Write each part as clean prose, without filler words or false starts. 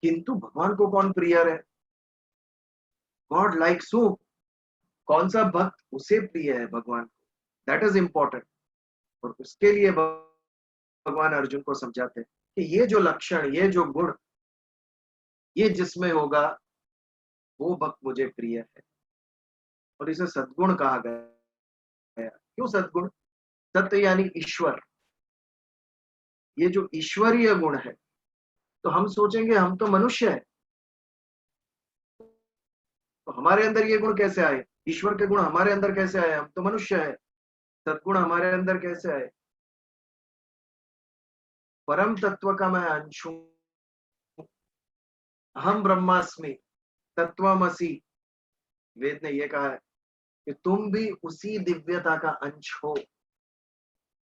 किंतु भगवान को कौन प्रिय है? गॉड लाइक्स हू? कौन सा भक्त उसे प्रिय है भगवान को, दैट इज इंपॉर्टेंट। और उसके लिए भगवान अर्जुन को समझाते हैं कि ये जो लक्षण, ये जो गुण, ये जिसमें होगा वो भक्त मुझे प्रिय है। और इसे सद्गुण कहा गया। क्यों सद्गुण? सत्य यानी ईश्वर, ये जो ईश्वरीय गुण है। तो हम सोचेंगे हम तो मनुष्य है, तो हमारे अंदर ये गुण कैसे आए? ईश्वर के गुण हमारे अंदर कैसे आए? हम तो मनुष्य है, सद्गुण हमारे अंदर कैसे आए? परम तत्व का मैं अंश हूं, हम ब्रह्मास्मि तत्वमसि। वेद ने ये कहा है कि तुम भी उसी दिव्यता का अंश हो।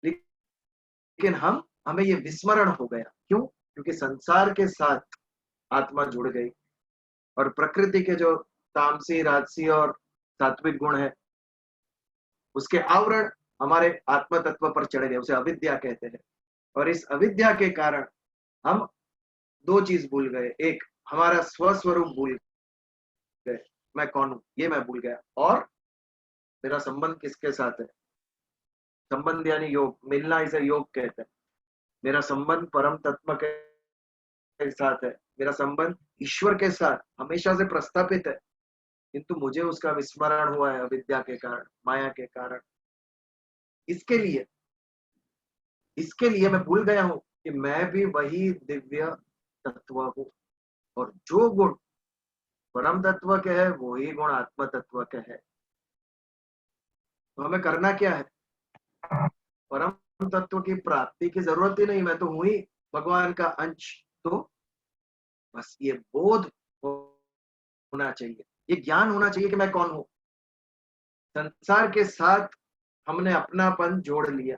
लेकिन हमें ये विस्मरण हो गया। क्यों? क्योंकि संसार के साथ आत्मा जुड़ गई और प्रकृति के जो तामसी, राजसी और सात्विक गुण है, उसके आवरण हमारे आत्म तत्व पर चढ़ गए, उसे अविद्या कहते हैं। और इस अविद्या के कारण हम दो चीज भूल गए। एक, हमारा स्वस्वरूप भूल गए, मैं कौन हूं ये मैं भूल गया। और मेरा संबंध किसके साथ है? संबंध यानी योग, मिलना, इसे योग कहते हैं। मेरा संबंध परम तत्व के साथ है, मेरा संबंध ईश्वर के साथ हमेशा से प्रस्थापित है, किंतु मुझे उसका विस्मरण हुआ है अविद्या के कारण, माया के कारण। इसके लिए मैं भूल गया हूं कि मैं भी वही दिव्य तत्व हूं। और जो गुण परम तत्व के है वही गुण आत्म तत्व के है। तो हमें करना क्या है? परम तत्व की प्राप्ति की जरूरत ही नहीं, मैं तो हूं ही भगवान का अंश। तो बस ये बोध होना चाहिए, ये ज्ञान होना चाहिए कि मैं कौन हूं। संसार के साथ हमने अपनापन जोड़ लिया,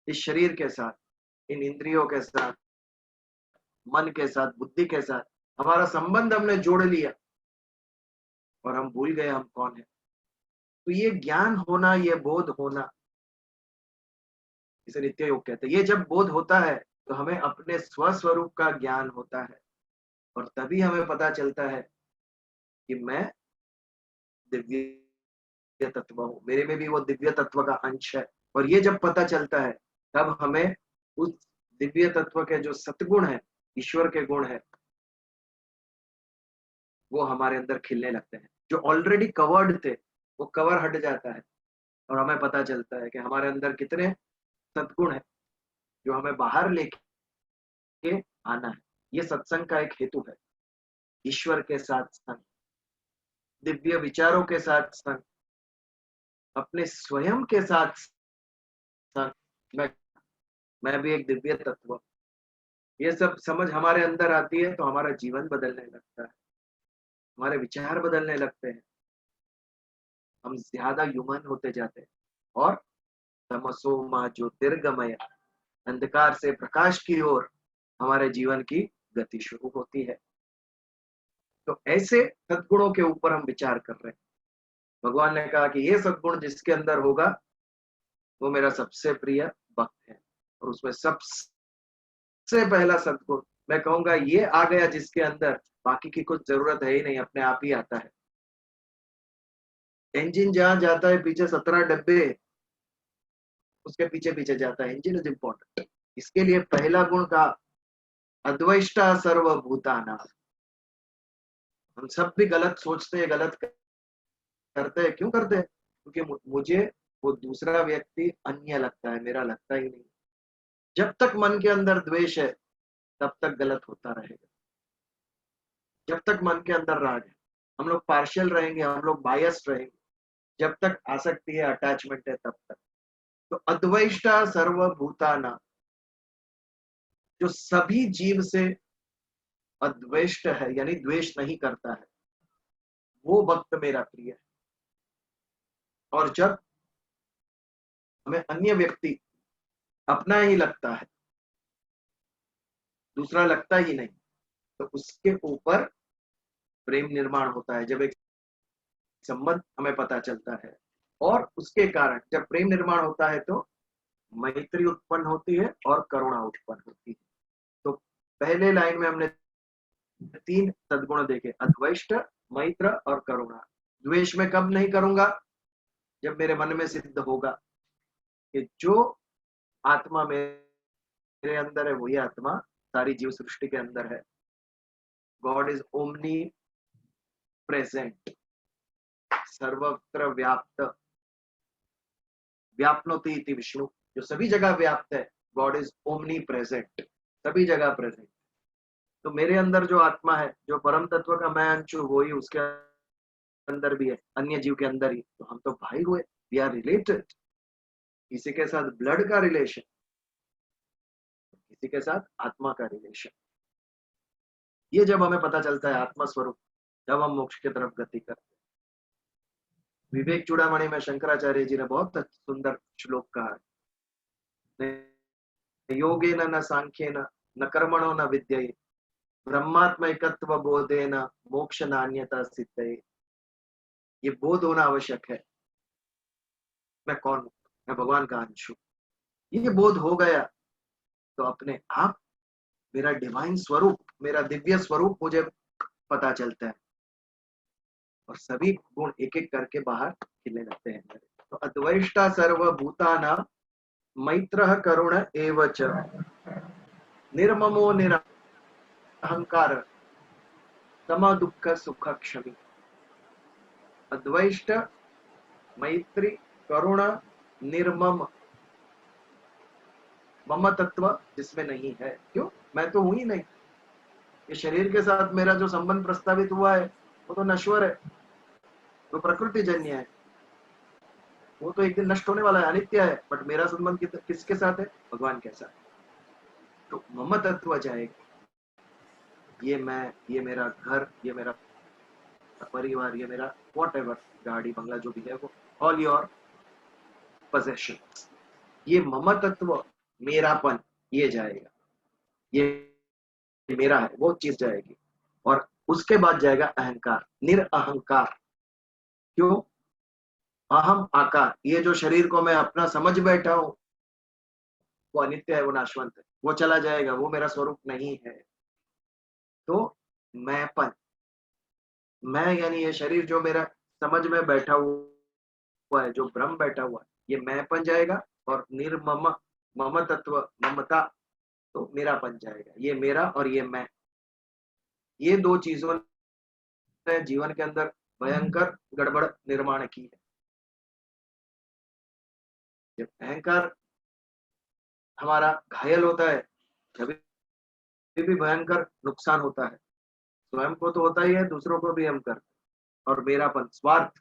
इस शरीर के साथ, इन इंद्रियों के साथ, मन के साथ, बुद्धि के साथ हमारा संबंध हमने जोड़ लिया और हम भूल गए हम कौन है। तो ये ज्ञान होना, ये बोध होना, इसे नित्य योग कहते हैं। ये जब बोध होता है तो हमें अपने स्वस्वरूप का ज्ञान होता है और तभी हमें पता चलता है कि मैं दिव्य तत्व हूं, मेरे में भी वो दिव्य तत्व का अंश है। और ये जब पता चलता है तब हमें उस दिव्य तत्व के जो सतगुण है, ईश्वर के गुण है, वो हमारे अंदर खिलने लगते हैं। जो ऑलरेडी कवर्ड थे वो कवर हट जाता है और हमें पता चलता है कि हमारे अंदर कितने सद्गुण है जो हमें बाहर लेके आना है। ये सत्संग का एक हेतु है। ईश्वर के साथ संग, दिव्य विचारों के साथ संग, अपने स्वयं के साथ संग। मैं मैं भी एक दिव्य तत्व। ये सब समझ हमारे अंदर आती है तो हमारा जीवन बदलने लगता है, हमारे विचार बदलने लगते हैं, हम ज्यादा ह्यूमन होते जाते हैं। और तमसो मां ज्योतिर्गमय, अंधकार से प्रकाश की ओर हमारे जीवन की गति शुरू होती है। तो ऐसे सद्गुणों के ऊपर हम विचार कर रहे हैं। भगवान ने कहा कि ये सद्गुण जिसके अंदर होगा वो मेरा सबसे प्रिय भक्त है। और उसमें सबसे पहला सद्गुण मैं कहूंगा ये आ गया जिसके अंदर बाकी की कुछ जरूरत है ही नहीं, अपने आप ही आता है। इंजन जहां जाता है पीछे 17 डब्बे उसके पीछे पीछे जाता है। Engine is important. इसके लिए पहला गुण का अद्वैष्टा सर्वभूतानां। हम सब भी गलत सोचते हैं, गलत करते हैं। क्यों करते हैं? क्योंकि मुझे वो दूसरा व्यक्ति अन्य लगता है, मेरा लगता ही नहीं। जब तक मन के अंदर द्वेष है तब तक गलत होता रहेगा। जब तक मन के अंदर राग है हम लोग पार्शियल रहेंगे, हम लोग बायस्ड रहेंगे। जब तक आसक्ति है, अटैचमेंट है, तब तक। तो अद्वैष्टा सर्वभूतानां, जो सभी जीव से अद्वेष्ट है यानी द्वेष नहीं करता है, वो भक्त मेरा प्रिय है। और जब हमें अन्य व्यक्ति अपना ही लगता है, दूसरा लगता ही नहीं, तो उसके ऊपर प्रेम निर्माण होता है। जब एक संबंध हमें पता चलता है और उसके कारण जब प्रेम निर्माण होता है तो मैत्री उत्पन्न होती है और करुणा उत्पन्न होती है। तो पहले लाइन में हमने तीन सद्गुण देखे, अद्वेष्ट, मैत्र और करुणा। द्वेष में कब नहीं करूंगा? जब मेरे मन में सिद्ध होगा कि जो आत्मा मेरे अंदर है वही आत्मा सारी जीव सृष्टि के अंदर है। गॉड इज ओमनी प्रेजेंट, सर्वत्र व्याप्त, व्याप्नोति इति विष्णु, जो सभी जगह व्याप्त है। गॉड इज ओमनी प्रेजेंट, सभी जगह प्रेजेंट। तो मेरे अंदर जो आत्मा है, जो परम तत्व का मैं अंश हूँ, वो ही उसके अंदर भी है, अन्य जीव के अंदर ही। तो हम तो भाई हुए, वी आर रिलेटेड। किसी के साथ ब्लड का रिलेशन, किसी के साथ आत्मा का रिलेशन। ये जब हमें पता चलता है आत्मा स्वरूप, जब हम मोक्ष की तरफ गति करते हैं। विवेक चूड़ामणि में शंकराचार्य जी ने बहुत सुंदर श्लोक कहा है, योगेन न सांख्येन न कर्मणो न विद्यते ब्रह्मात्मैकत्व बोधेन मोक्ष नान्यता सिद्धये। ये बोध होना आवश्यक है, मैं कौन हूं, मैं भगवान का अंश हूं। ये बोध हो गया तो अपने आप मेरा डिवाइन स्वरूप, मेरा दिव्य स्वरूप मुझे पता चलता है और सभी गुण एक एक करके बाहर खिलने लगते हैं। तो अद्वैष्टा सर्वभूतानां मैत्रः करुण एव च निर्ममो निरहंकार सम दुःख सुख क्षमी। अद्वैष्ट, मैत्री, करुण, निर्मम, मम तत्व जिसमें नहीं है। क्यों? मैं तो हूं ही नहीं। ये शरीर के साथ मेरा जो संबंध प्रस्तावित हुआ है वो तो नश्वर है, वो प्रकृति जन्य है, वो तो एक दिन नष्ट होने वाला है, अनित्य है। बट मेरा संबंध किसके साथ है? भगवान के साथ। तो मम तत्व जाएगा, ये मैं, ये मेरा घर, ये मेरा परिवार, ये मेरा वॉट एवर, गाड़ी बंगला जो भी है वो ऑल योर पोजेशन, ये मम तत्व, मेरापन, ये जाएगा, ये मेरा है, वो चीज जाएगी। और उसके बाद जाएगा अहंकार, निरअहंकार। क्यों? अहम आकार, ये जो शरीर को मैं अपना समझ बैठा हूं वो अनित्य है, वो नाशवंत है, वो चला जाएगा, वो मेरा स्वरूप नहीं है। तो मैंपन, मैं यानी ये शरीर जो मेरा समझ में बैठा हुआ है, जो भ्रम बैठा हुआ है, ये मैंपन जाएगा। और निर्मम, मम तत्व, ममता, तो मेरापन जाएगा। ये मेरा और ये मैं, ये दो चीजों ने जीवन के अंदर भयंकर गड़बड़ निर्माण की है। जब अहंकार हमारा घायल होता है कभी भी भयंकर नुकसान होता है। स्वयं को तो होता ही है, दूसरों को भी हम करते। और मेरापन, स्वार्थ,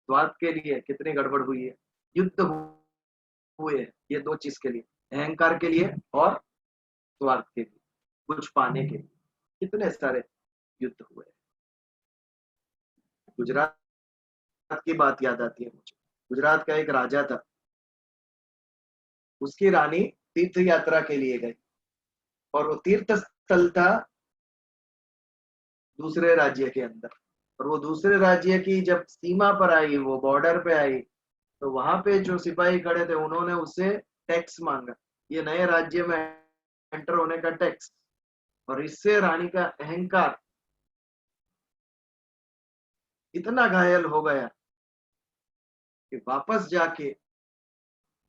स्वार्थ के लिए कितनी गड़बड़ हुई है, युद्ध हुए हैं ये दो चीज के लिए, अहंकार के लिए और स्वार्थ के लिए, कुछ पाने के लिए कितने सारे युद्ध हुए। गुजरात की बात याद आती है मुझे। गुजरात का एक राजा था, उसकी रानी तीर्थ यात्रा के लिए गई और वो तीर्थ स्थल था दूसरे राज्य के अंदर। और वो दूसरे राज्य की जब सीमा पर आई, वो बॉर्डर पे आई, तो वहां पे जो सिपाही खड़े थे उन्होंने उससे टैक्स मांगा, ये नए राज्य में एंटर होने का टैक्स। और इससे रानी का अहंकार इतना घायल हो गया कि वापस जाके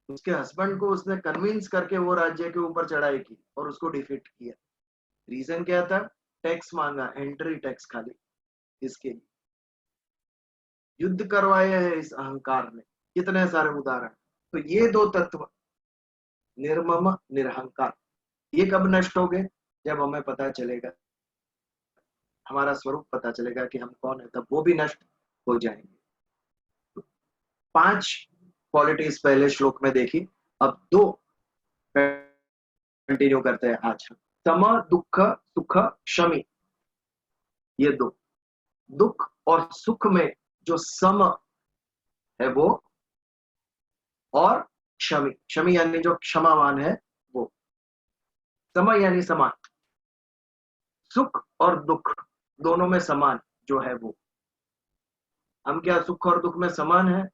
उसके हस्बैंड को उसने कन्विंस करके वो राज्य के ऊपर चढ़ाई की और उसको डिफीट किया। रीजन क्या था? टैक्स मांगा, एंट्री टैक्स खाली, इसके लिए युद्ध करवाए हैं इस अहंकार ने। कितने सारे उदाहरण। तो ये दो तत्व, निर्मम, निरहंकार, ये कब नष्ट हो गए? जब हमें पता चलेगा, हमारा स्वरूप पता चलेगा कि हम कौन है, तब वो भी नष्ट हो जाएंगे। तो 5 क्वालिटीज पहले श्लोक में देखी, अब 2 कंटिन्यू करते हैं आज। सम, दुख, सुख, शमी, ये 2। दुख और सुख में जो सम है वो, और क्षमी, क्षमी यानी जो क्षमावान है वो, समय यानी समान, सुख और दुख दोनों में समान जो है वो। हम क्या सुख और दुख में समान है?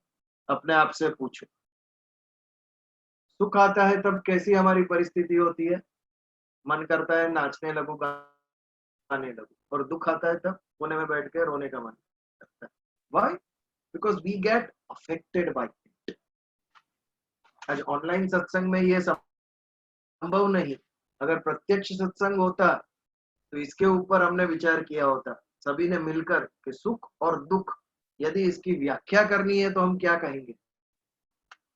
अपने आप से पूछो। सुख आता है तब कैसी हमारी परिस्थिति होती है? मन करता है नाचने लगूं, आने लगूं, और दुख आता है तब कोने में बैठ के रोने का मन करता है। Why? Because we get affected by it. आज ऑनलाइन सत्संग में ये संभव नहीं। अगर प्रत्यक्ष सत्संग होता तो इसके ऊपर हमने विचार किया होता सभी ने मिलकर कि सुख और दुख, यदि इसकी व्याख्या करनी है तो हम क्या कहेंगे,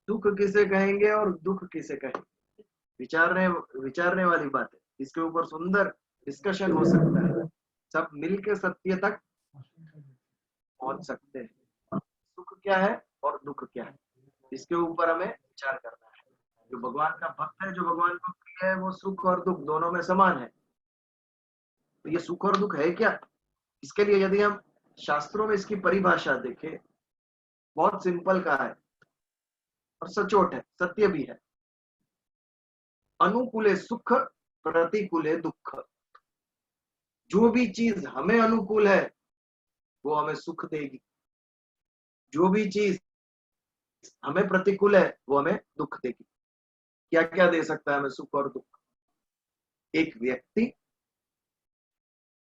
सुख किसे कहेंगे और दुख किसे कहेंगे। विचारने विचारने वाली बात है, इसके ऊपर सुंदर डिस्कशन हो सकता है, सब मिलके सत्य तक पहुंच सकते हैं। सुख क्या है और दुख क्या है, इसके ऊपर हमें विचार करना है। जो भगवान का भक्त है, जो भगवान को प्रिय है, वो सुख और दुख दोनों में समान है। तो ये सुख और दुख है क्या? इसके लिए यदि हम शास्त्रों में इसकी परिभाषा देखें, बहुत सिंपल कहा है और सचोट है, सत्य भी है। अनुकूले सुख, प्रतिकूले दुख। जो भी चीज हमें अनुकूल है वो हमें सुख देगी, जो भी चीज हमें प्रतिकूल है वो हमें दुख देगी। क्या क्या दे सकता है हमें सुख और दुख? एक व्यक्ति,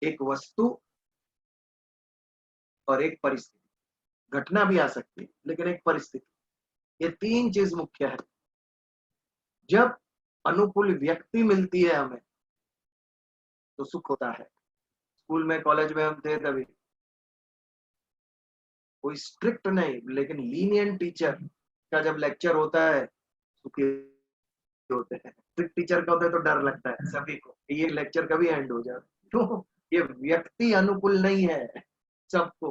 एक वस्तु और एक परिस्थिति। घटना भी आ सकती है लेकिन एक परिस्थिति, ये तीन चीज मुख्य है। जब अनुकूल व्यक्ति मिलती है हमें तो सुख होता है। स्कूल में कॉलेज में हम थे तभी कोई स्ट्रिक्ट नहीं लेकिन लीनियंट टीचर का जब लेक्चर होता है सुखी होते हैं। स्ट्रिक्ट टीचर का होता है तो डर लगता है सभी को, ये लेक्चर कभी एंड हो जाए। क्यों? ये व्यक्ति अनुकूल नहीं है सबको,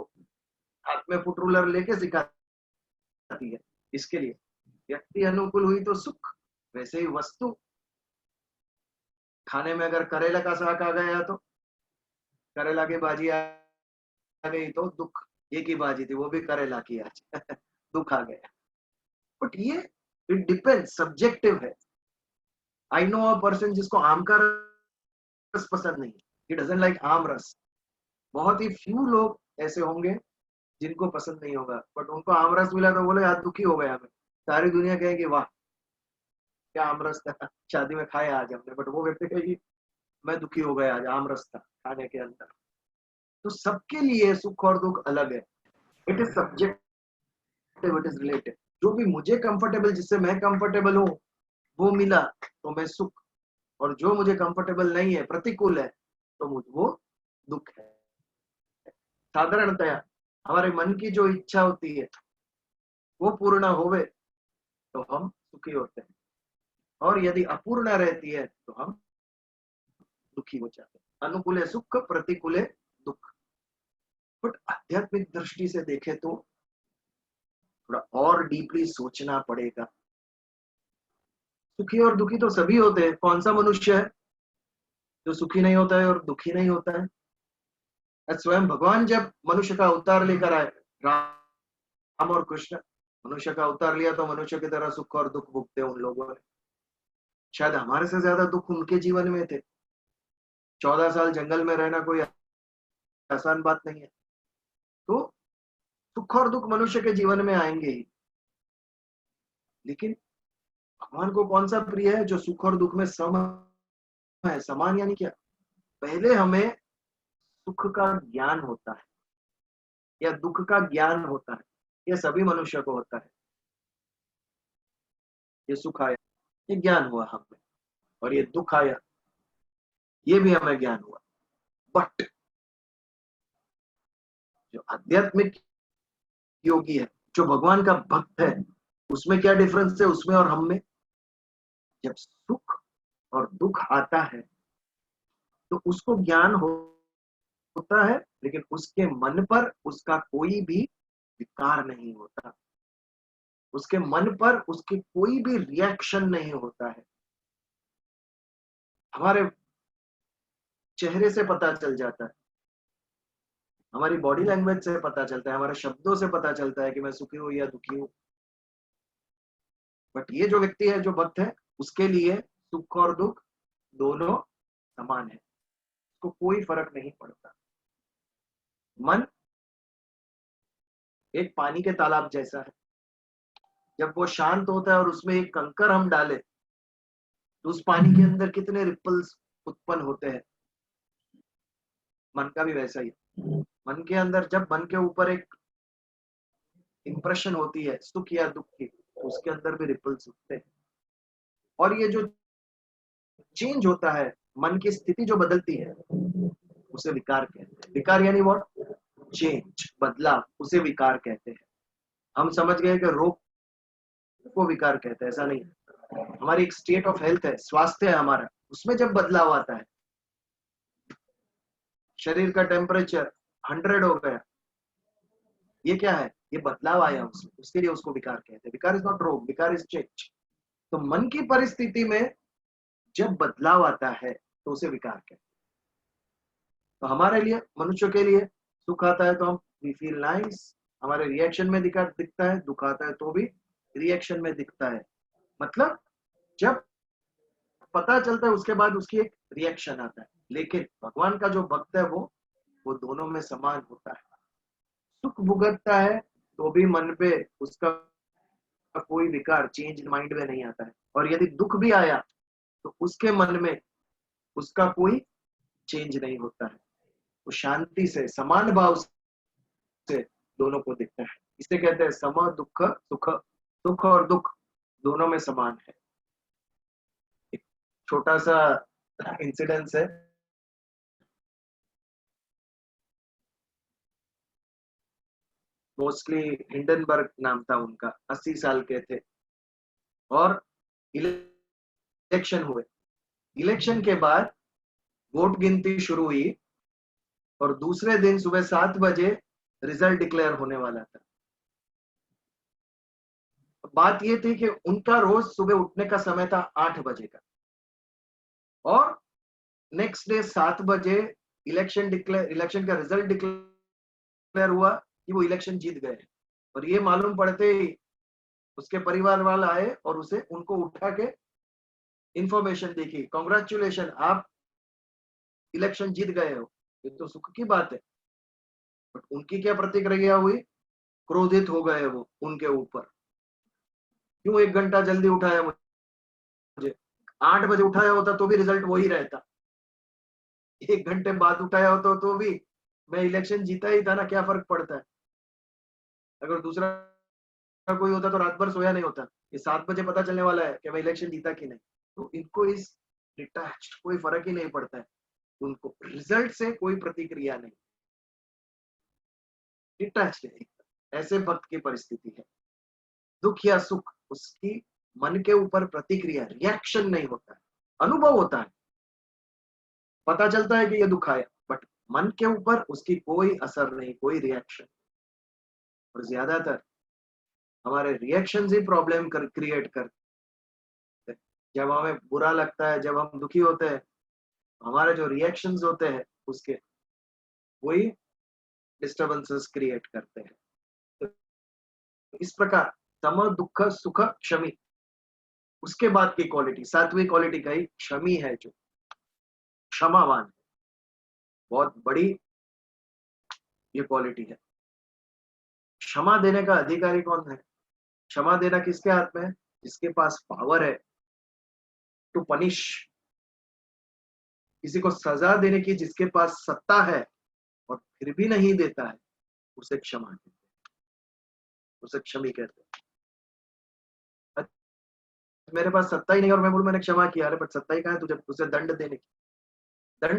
हाथ में फुट रूलर लेके सिखाती है। इसके लिए व्यक्ति अनुकूल हुई तो सुख। वैसे ही वस्तु, खाने में अगर करेला का साग आ गया तो करेला की भाजी आ गई तो दुख। एक ही भाजी थी वो भी करेला की आज दुख आ गया। बट ये इट डिपेंड, सब्जेक्टिव है। आई नो अ पर्सन जिसको आम का रस पसंद नहीं है, ही डजंट लाइक आम रस। बहुत ही फ्यू लोग ऐसे होंगे जिनको पसंद नहीं होगा, बट उनको आम रस मिला तो बोले आज दुखी हो गया हमें। सारी दुनिया कहेगी वाह क्या आम रस था, शादी में खाया आज हमने, बट वो व्यक्ति कहेगी मैं दुखी हो गया आज, आम रस था खाने के अंदर। तो सबके लिए सुख और दुख अलग है। It is subjective, it is related. जो भी मुझे कंफर्टेबल, जिससे मैं कंफर्टेबल हूँ वो मिला तो मैं सुख, और जो मुझे कंफर्टेबल नहीं है, प्रतिकूल है, तो मुझे वो दुख है। साधारणतया हमारे मन की जो इच्छा होती है वो पूर्ण होवे तो हम सुखी होते हैं, और यदि अपूर्ण रहती है तो हम दुखी हो जाते हैं। अनुकूले सुख, प्रतिकूले दुख। बट आध्यात्मिक दृष्टि से देखें तो थोड़ा और डीपली सोचना पड़ेगा। सुखी और दुखी तो सभी होते हैं। कौन सा मनुष्य है जो सुखी नहीं होता है और दुखी नहीं होता है? स्वयं भगवान जब मनुष्य का अवतार लेकर आए, राम और कृष्ण, मनुष्य का अवतार लिया तो मनुष्य की तरह सुख और दुख भुगते उन लोगों ने। शायद हमारे से ज्यादा दुख उनके जीवन में थे। 14 साल जंगल में रहना कोई आसान बात नहीं है। तो सुख और दुख मनुष्य के जीवन में आएंगे ही, लेकिन भगवान को कौन सा प्रिय है? जो सुख और दुख में सम है। समान यानी क्या? पहले हमें सुख का ज्ञान होता है या दुख का ज्ञान होता है, ये सभी मनुष्य को होता है। ये सुख आया, ये ज्ञान हुआ हमें, और ये दुख आया, ये भी हमें ज्ञान हुआ। बट जो आध्यात्मिक योगी है, जो भगवान का भक्त है, उसमें क्या डिफरेंस है उसमें और हम में? जब सुख और दुख आता है तो उसको ज्ञान होता है, लेकिन उसके मन पर उसका कोई भी विकार नहीं होता, उसके मन पर उसके कोई भी रिएक्शन नहीं होता है। हमारे चेहरे से पता चल जाता है, हमारी बॉडी लैंग्वेज से पता चलता है, हमारे शब्दों से पता चलता है कि मैं सुखी हूं या दुखी हूं। बट ये जो व्यक्ति है, जो भक्त है, उसके लिए सुख और दुख दोनों समान है, उसको कोई फर्क नहीं पड़ता। मन एक पानी के तालाब जैसा है। जब वो शांत होता है और उसमें एक कंकर हम डालें तो उस पानी के अंदर कितने रिपल्स उत्पन्न होते हैं। मन का भी वैसा ही है। मन के अंदर जब मन के ऊपर एक इंप्रेशन होती है सुख या दुख की, तो उसके अंदर भी रिपल्स उठते हैं। और ये जो चेंज होता है, मन की स्थिति जो बदलती है, उसे विकार कहते हैं। विकार यानी व्हाट? चेंज, बदलाव, उसे विकार कहते हैं। हम समझ गए कि रोग को विकार कहते हैं, ऐसा नहीं। हमारी एक स्टेट ऑफ हेल्थ है, स्वास्थ्य है हमारा, उसमें जब बदलाव आता है, शरीर का टेम्परेचर 100 हो गया, ये क्या है? ये बदलाव आया उसमें, उसके लिए उसको विकार कहते हैं। विकार इज नॉट रोग, विकार इज चेंज। तो मन की परिस्थिति में जब बदलाव आता है तो उसे विकार कहते हैं। तो हमारे लिए, मनुष्य के लिए, सुख आता है तो हम वी फील नाइस, हमारे रिएक्शन में दिखता है। दुख आता है तो भी रिएक्शन में दिखता है। मतलब जब पता चलता है उसके बाद उसकी एक रिएक्शन आता है। लेकिन भगवान का जो भक्त है वो दोनों में समान होता है। सुख भुगतता है तो भी मन पे उसका कोई विकार, चेंज माइंड में नहीं आता है। और यदि दुख भी आया तो उसके मन में उसका कोई चेंज नहीं होता है। वो शांति से, समान भाव से दोनों को देखता है। इसे कहते हैं सम दुख सुख। सुख और दुख दोनों में समान है। एक छोटा सा इंसिडेंस है। मोस्टली हिंडनबर्ग नाम था उनका, 80 साल के थे। और इलेक्शन हुए। इलेक्शन के बाद वोट गिनती शुरू हुई और दूसरे दिन सुबह 7 बजे रिजल्ट डिक्लेयर होने वाला था। बात ये थी कि उनका रोज सुबह उठने का समय था 8 बजे का, और नेक्स्ट डे 7 बजे इलेक्शन का रिजल्ट डिक्लेयर हुआ कि वो इलेक्शन जीत गए। और ये मालूम पड़ते ही उसके परिवार वाले आए और उसे उनको उठा के इंफॉर्मेशन दी कि कॉन्ग्रेचुलेशन, आप इलेक्शन जीत गए हो। ये तो सुख की बात है। बट उनकी क्या प्रतिक्रिया हुई? क्रोधित हो गए वो उनके ऊपर। क्यों 1 घंटा जल्दी उठाया मुझे? 8 बजे उठाया होता तो भी रिजल्ट वही रहता। 1 घंटे बाद उठाया होता तो भी मैं इलेक्शन जीता ही था ना, क्या फर्क पड़ता है? अगर दूसरा कोई होता तो रात भर सोया नहीं होता। ये 7 बजे पता चलने वाला है कि मैं इलेक्शन जीता कि नहीं। तो इनको इस डिटैच्ड कोई फर्क ही नहीं पड़ता है। उनको रिजल्ट से कोई प्रतिक्रिया नहीं, डिटैच्ड है। ऐसे भक्त की परिस्थिति है। दुख या सुख, उसकी मन के ऊपर प्रतिक्रिया, रिएक्शन नहीं होता है। अनुभव होता है, पता चलता है कि ये दुख आया, बट मन के ऊपर उसकी कोई असर नहीं, कोई रिएक्शन। और ज्यादातर हमारे रिएक्शन ही प्रॉब्लम क्रिएट करते हैं। जब हमें बुरा लगता है, जब हम दुखी होते हैं, हमारे जो रिएक्शंस होते हैं उसके वही डिस्टर्बेंसेस क्रिएट करते हैं। तो इस प्रकार सम दुख सुख क्षमी, उसके बाद की क्वालिटी, 7वीं क्वालिटी का ही क्षमी है, जो क्षमावान है। बहुत बड़ी ये क्वालिटी है। क्षमा देने का अधिकारी कौन है? क्षमा देना किसके हाथ में है? जिसके पास पावर है टू पनिश, किसी को सजा देने की जिसके पास सत्ता है और फिर भी नहीं देता है, उसे क्षमा कहते हैं, उसे क्षमी कहते हैं। मेरे पास सत्ता ही नहीं और मैं बोलूं मैंने क्षमा किया, अरे बट सत्ता ही कहाँ है तुझे उसे दंड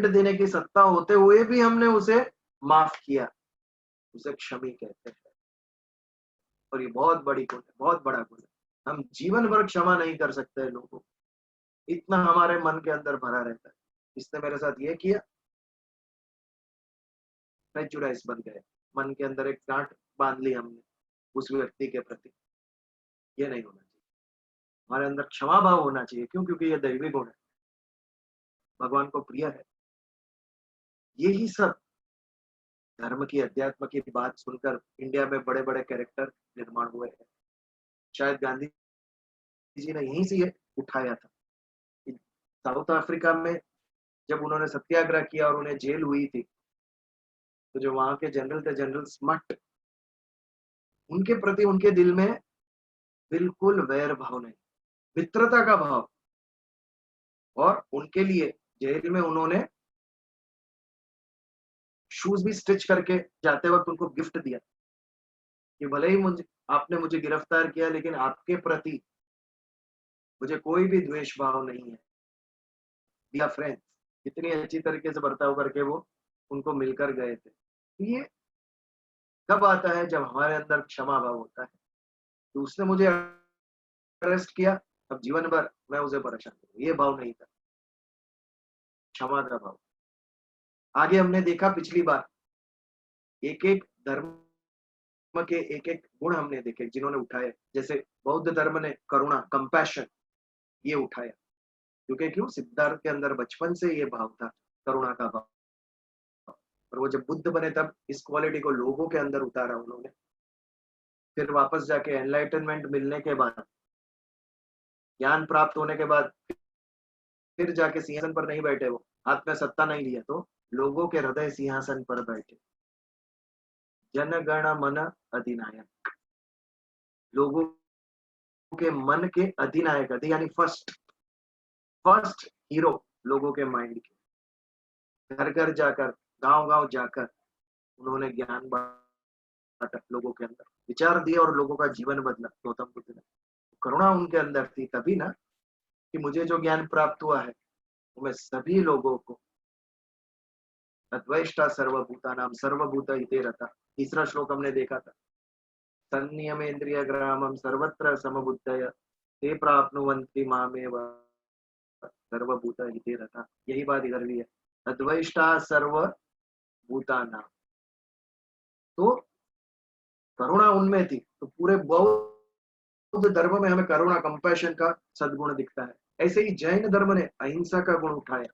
देने की सत्ता होते हुए भी हमने उसे माफ किया, उसे क्षमी कहते हैं। और ये बहुत बड़ी गुण है, बहुत बड़ा गुण है। हम जीवन भर क्षमा नहीं कर सकते लोगों को, इतना हमारे मन के अंदर भरा रहता है। इसने मेरे साथ ये किया, प्रेजुडाइज बन गए, मन के अंदर एक गांठ बांध ली हमने उस व्यक्ति के प्रति। ये नहीं होना चाहिए। हमारे अंदर क्षमा भाव होना चाहिए। क्यों? क्योंकि ये दैवी गुण है, भगवान को प्रिय है। यही सब धर्म की, अध्यात्म की बात सुनकर इंडिया में बड़े बड़े कैरेक्टर निर्माण हुए हैं। शायद गांधी जी ने यहीं से ये उठाया था। साउथ अफ्रीका में जब उन्होंने सत्याग्रह किया और उन्हें जेल हुई थी, तो जो वहां के जनरल थे, जनरल स्मट, उनके प्रति उनके दिल में बिल्कुल वैर भाव नहीं, मित्रता का भाव। और उनके लिए जेल में उन्होंने शूज भी स्टिच करके जाते वक्त उनको गिफ्ट दिया कि भले ही आपने मुझे गिरफ्तार किया, लेकिन आपके प्रति मुझे कोई भी द्वेष भाव नहीं है। डियर फ्रेंड्स, कितनी अच्छी तरीके से बर्ताव करके वो उनको मिलकर गए थे। तो ये कब आता है? जब हमारे अंदर क्षमा भाव होता है। तो उसने मुझे अरेस्ट किया, अब जीवन भर मैं उसे परेशान करूं, ये भाव नहीं था, क्षमा का भाव। आगे हमने देखा पिछली बार एक एक धर्म के एक एक गुण हमने देखे जिन्होंने उठाए। जैसे बौद्ध धर्म ने करुणा, कंपैशन, ये उठाया, क्योंकि क्यों? सिद्धार्थ के अंदर बचपन से ये भाव था, करुणा का भाव। और वो जब बुद्ध बने तब इस क्वालिटी को लोगों के अंदर उतारा उन्होंने। फिर वापस जाके एनलाइटनमेंट मिलने के बाद, ज्ञान प्राप्त होने के बाद, फिर जाके सिंहासन पर नहीं बैठे, वो हाथ में सत्ता नहीं लिया, तो लोगों के हृदय सिंहासन पर बैठे। जनगण मन अधिनायक, लोगों के मन के अधिनायक, अधि यानी फर्स्ट हीरो लोगों के माइंड के। घर घर जाकर, गांव गांव जाकर उन्होंने ज्ञान बांटा, लोगों के अंदर विचार दिए और लोगों का जीवन बदला गौतम बुद्ध ने। करुणा उनके अंदर थी, तभी ना कि मुझे जो ज्ञान प्राप्त हुआ है वो मैं सभी लोगों को, अद्वैष्टा सर्वभूतानां सर्वभूत हिते रता, तीसरा श्लोक हमने देखा था। संनियमेन्द्रिय ग्रामम सर्वत्र समबुद्धय ते प्राप्नुवन्ति मामेव सर्वभूत हिते रता। यही बात इधर भी है, अद्वैष्टा सर्वभूतानां। तो करुणा उनमें थी, तो पूरे बौद्ध धर्म में हमें करुणा, कंपैशन का सद्गुण दिखता है। ऐसे ही जैन धर्म ने अहिंसा का गुण उठाया,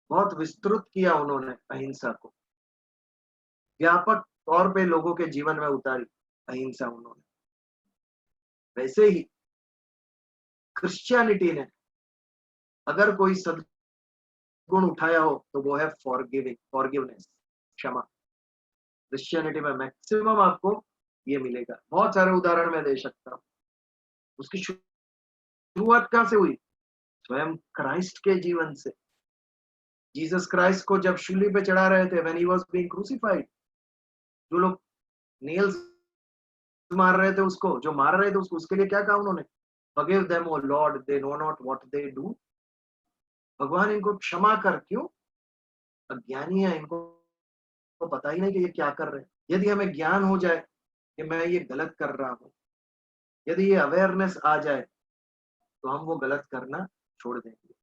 बहुत विस्तृत किया उन्होंने अहिंसा को, व्यापक तौर पे लोगों के जीवन में उतारी अहिंसा उन्होंने। वैसे ही क्रिश्चियनिटी ने अगर कोई सद्गुण उठाया हो तो वो है फॉरगिवनेस, क्षमा। क्रिश्चियनिटी में मैक्सिमम आपको ये मिलेगा। बहुत सारे उदाहरण मैं दे सकता हूँ। उसकी शुरुआत कहां से हुई? स्वयं क्राइस्ट के जीवन से। जीसस क्राइस्ट को जब शूली पे चढ़ा रहे थे, when he was being crucified, जो लोग नेल्स मार रहे थे उसको, जो मार रहे थे उसको, उसके लिए क्या कहा उन्होंने? Forgive them O Lord, they know not what they do. भगवान इनको क्षमा कर, क्यों? अज्ञानी है, इनको तो पता ही नहीं कि ये क्या कर रहे हैं। यदि हमें ज्ञान हो जाए कि मैं ये गलत कर रहा हूँ, यदि ये अवेयरनेस आ जाए, तो हम वो गलत करना छोड़ देंगे,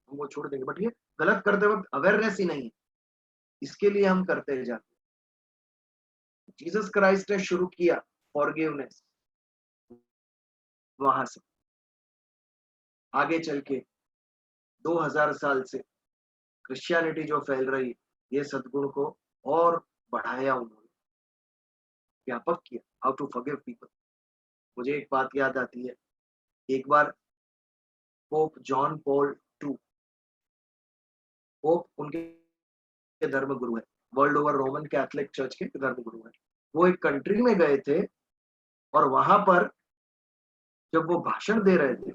हम वो छोड़ देंगे। बट ये गलत करते वक्त अवेयरनेस ही नहीं है, इसके लिए हम करते जाते। जीसस क्राइस्ट ने शुरू किया फॉरगिवनेस, वहां से आगे चल के 2000 साल से क्रिश्चियनिटी जो फैल रही, ये सद्गुण को और बढ़ाया उन्होंने, व्यापक किया। How to forgive people. मुझे एक बात याद आती है, एक बार Pope John Paul II, Pope उनके धर्म गुरु है, world over Roman Catholic church के धर्म गुरु है। वो एक कंट्री में गए थे और वहां पर जब वो भाषण दे रहे थे,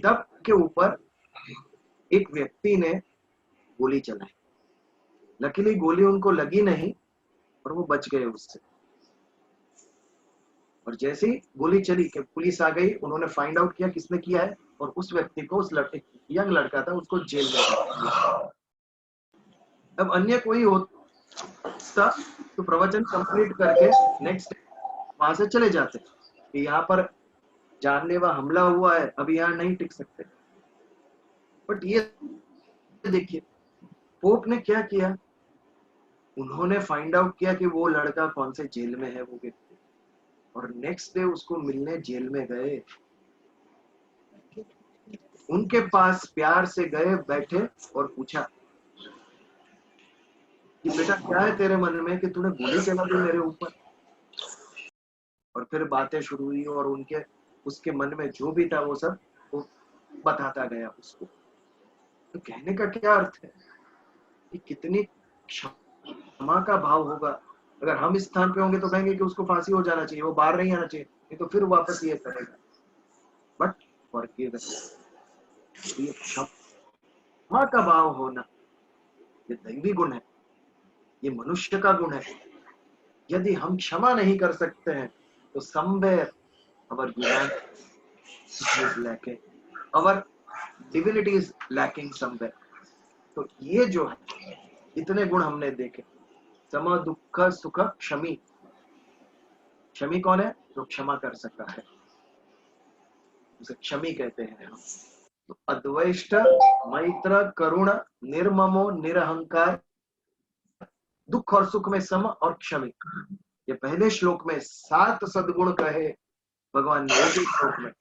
तब के ऊपर एक व्यक्ति ने गोली चलाई। लकीली गोली उनको लगी नहीं और वो बच गए उससे। और जैसे ही गोली चली कि पुलिस आ गई, उन्होंने फाइंड आउट किया किसने किया है, और उस व्यक्ति को, उस लड़के, यंग लड़का था, उसको जेल में दिया। अब अन्य कोई होता तो प्रवचन कंप्लीट करके नेक्स्ट वहां से चले जाते कि यहाँ पर जानलेवा हमला हुआ है, अभी यहाँ नहीं टिक सकते। बट ये देखिए पोप ने क्या किया, उन्होंने फाइंड आउट किया कि वो लड़का कौन से जेल में है, वो व्यक्ति, और नेक्स्ट डे उसको मिलने जेल में गए, उनके पास प्यार से गए, बैठे और पूछा कि बेटा क्या है तेरे मन में कि तूने गोली चला दी मेरे ऊपर। और फिर बातें शुरू हुई और उसके मन में जो भी था वो सब वो बताता गया उसको। तो कहने का क्या अर्थ है कि कितनी क्षमा का भाव होगा। अगर हम इस स्थान पे होंगे तो कहेंगे कि उसको फांसी हो जाना चाहिए, वो बाहर नहीं आना चाहिए, नहीं तो फिर वापस ये करेगा। बट फॉरगिवनेस, क्षमा का भाव होना, ये दैवी गुण है, ये मनुष्य का गुण है। यदि हम क्षमा नहीं कर सकते हैं तो somewhere our humanity is lacking, our divinity is lacking somewhere. तो ये जो है, इतने गुण हमने देखे, सम दुख सुख क्षमी। क्षमी कौन है? जो क्षमा कर सकता है, उसे क्षमी कहते हैं हम। तो अद्वैष्ट, मैत्र, करुण, निर्ममो, निरहंकार, दुख और सुख में सम और क्षमी। ये पहले श्लोक में 7 सद्गुण कहे भगवान ने एक ही श्लोक में।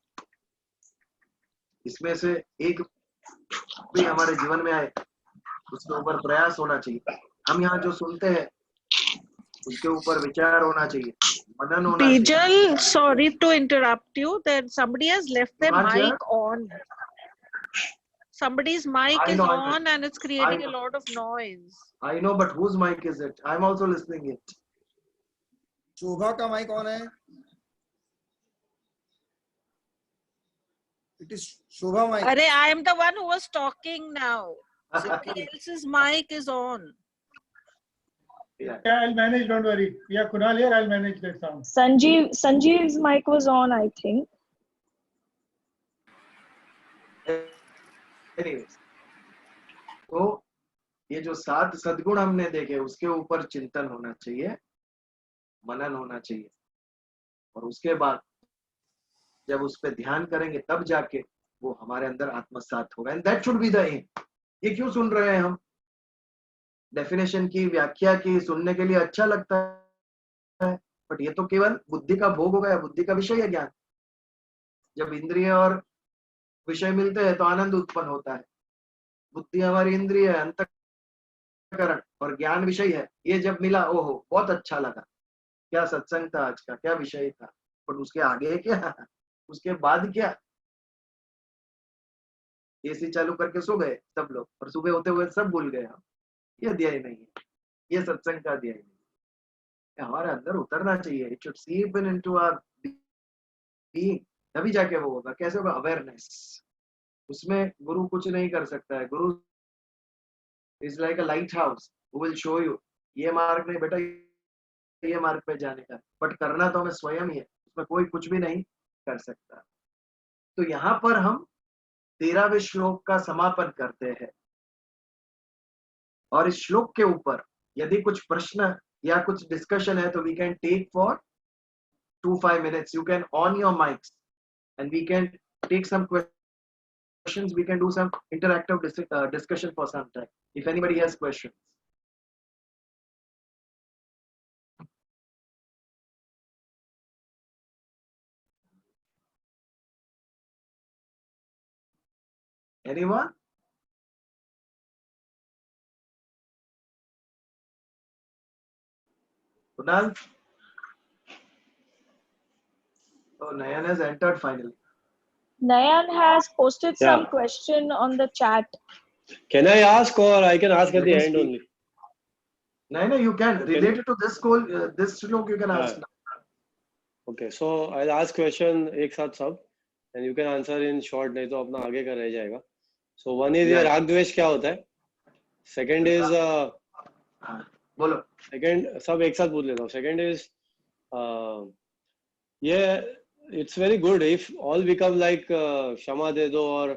इसमें से एक भी हमारे जीवन में आए, उसके ऊपर प्रयास होना चाहिए। हम यहाँ जो सुनते हैं उसके ऊपर विचार होना चाहिए, मनन होना चाहिए। Bijal, sorry to interrupt you. That somebody has left their mic on. Somebody's mic is on and it's creating a lot of noise. I know, but whose mic is it? I'm also listening it. शोभा का mic on है. It is Shobha mic. Arey, I am the one who was talking now. Somebody else's mic is on. Yeah, I'll manage. Don't worry. Yeah, Kunal here. I'll manage that sound. Sanjeev's mic was on, I think. Anyways, तो ये जो 7 सद्गुण हमने देखे, उसके ऊपर चिंतन होना चाहिए, मनन होना चाहिए, और उसके बाद जब उस पर ध्यान करेंगे तब जाके वो हमारे अंदर आत्मसात होगा। And that should be the aim. ये क्यों सुन रहे हैं हम? डेफिनेशन की, व्याख्या की सुनने के लिए अच्छा लगता है, बट ये तो केवल बुद्धि का भोग हो गया, बुद्धि का विषय है ज्ञान। जब इंद्रिय और विषय मिलते हैं तो आनंद उत्पन्न होता है। बुद्धि हमारी इंद्रिय है, अंतःकरण, और ज्ञान विषय है। ये जब मिला, ओहो बहुत अच्छा लगा, क्या सत्संग था आज का, क्या विषय था। बट उसके आगे क्या, उसके बाद क्या? एसी चालू करके सो गए सब लोग, और सुबह होते हुए सब भूल गए हम। ये अध्याय नहीं है, ये सत्संग का अध्याय नहीं है। हमारे अंदर उतरना चाहिए। इट शुड सीप इनटू आवर बीइंग, तभी जाके वो होगा। कैसे होगा? अवेयरनेस। उसमें गुरु कुछ नहीं कर सकता है। गुरु is like a light house, who will show you ये मार्ग नहीं बेटा, ये मार्ग पे जाने का, बट करना तो हमें स्वयं ही है, उसमें कोई कुछ भी नहीं कर सकता। तो यहाँ पर हम 13वें श्लोक का समापन करते हैं, और इस श्लोक के ऊपर यदि कुछ प्रश्न या कुछ डिस्कशन है तो we can take for 2-5 minutes. You can on your mics and we can take some questions. We can do some interactive discussion for some time if anybody has questions. Anyone? Kunal? Oh, Nayan has entered finally. Nayan has posted some question on the chat. Can I ask, or I can ask at the end only? No, you can. Related to this goal, this shlok you can ask now. Okay, so I'll ask question एक साथ सब, and you can answer in short, नहीं तो अपना आगे का रह जाएगा. So one is राग द्वेष क्या होता है? Second is बोलो. Second सब एक साथ पूछ लेता हूँ. Second is yeah, it's very good if all become like क्षमा दे दो और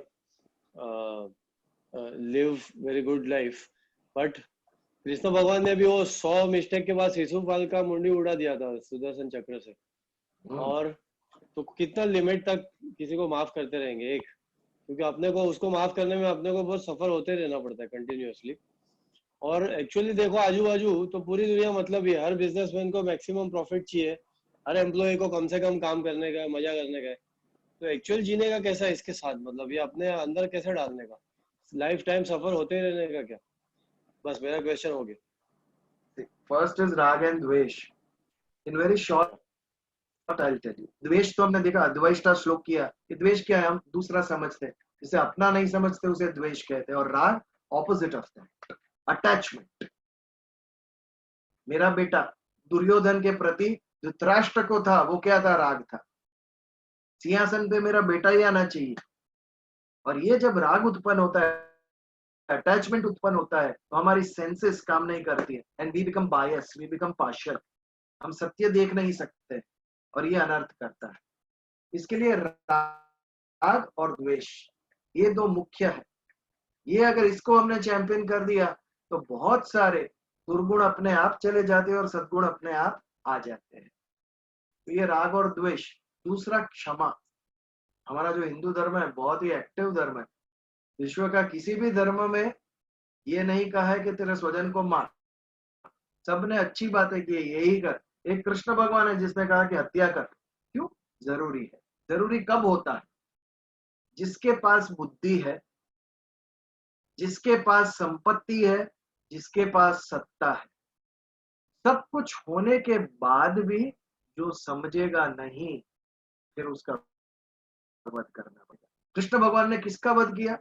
live very good life, but Krishna भगवान ने भी वो 100 मिस्टेक के बाद शिशुपाल का मुंडी उड़ा दिया था सुदर्शन चक्र से, और तो कितना लिमिट तक किसी को माफ करते रहेंगे? एक, क्योंकि अपने को उसको माफ करने में अपने को बहुत सफर होते रहना पड़ता है कंटिन्यूअसली। और एक्चुअली देखो आजू बाजू तो पूरी दुनिया मतलब ही हर बिजनेसमैन को मैक्सिमम प्रॉफिट चाहिए, हर एम्प्लॉय को कम से कम काम करने का, मजा करने का है। तो एक्चुअल जीने का कैसा है इसके साथ, मतलब ये अपने अंदर कैसे डालने का, लाइफ टाइम सफर होते रहने का क्या? बस मेरा क्वेश्चन हो गया। फर्स्ट इज राग एंड द्वेष। In very short I'll tell you. द्वेष तो हमने देखा, द्वेष्टा श्लोक किया। ये द्वेष क्या है? हम दूसरा समझते हैं, जिसे अपना नहीं समझते उसे द्वेष कहते हैं। और राग ऑपोजिट ऑफ दैट, अटैचमेंट। मेरा बेटा दुर्योधन के प्रति धृतराष्ट्र को था, वो क्या था? राग था। सिंहासन पे मेरा बेटा ही आना चाहिए। और ये जब राग उत्पन्न होता है अटैचमेंट उत्पन्न होता है तो हमारी सेंसेस काम नहीं करती है and we become bias, we become partial, हम सत्य देख नहीं सकते और ये अनर्थ करता है। इसके लिए राग और द्वेष ये दो मुख्य है। ये अगर इसको हमने चैंपियन कर दिया तो बहुत सारे दुर्गुण अपने आप चले जाते हैं और सद्गुण अपने आप आ जाते हैं। तो ये राग और द्वेष। दूसरा क्षमा। हमारा जो हिंदू धर्म है बहुत ही एक्टिव धर्म है। विश्व का किसी भी धर्म में ये नहीं कहा है कि तेरे स्वजन को मार, सबने अच्छी बातें की, यही कर। एक कृष्ण भगवान है जिसने कहा कि हत्या कर। क्यों जरूरी है? जरूरी कब होता है? जिसके पास बुद्धि है, जिसके पास संपत्ति है, जिसके पास सत्ता है, सब कुछ होने के बाद भी जो समझेगा नहीं, फिर उसका वध करना पड़ेगा। कृष्ण भगवान ने किसका वध किया?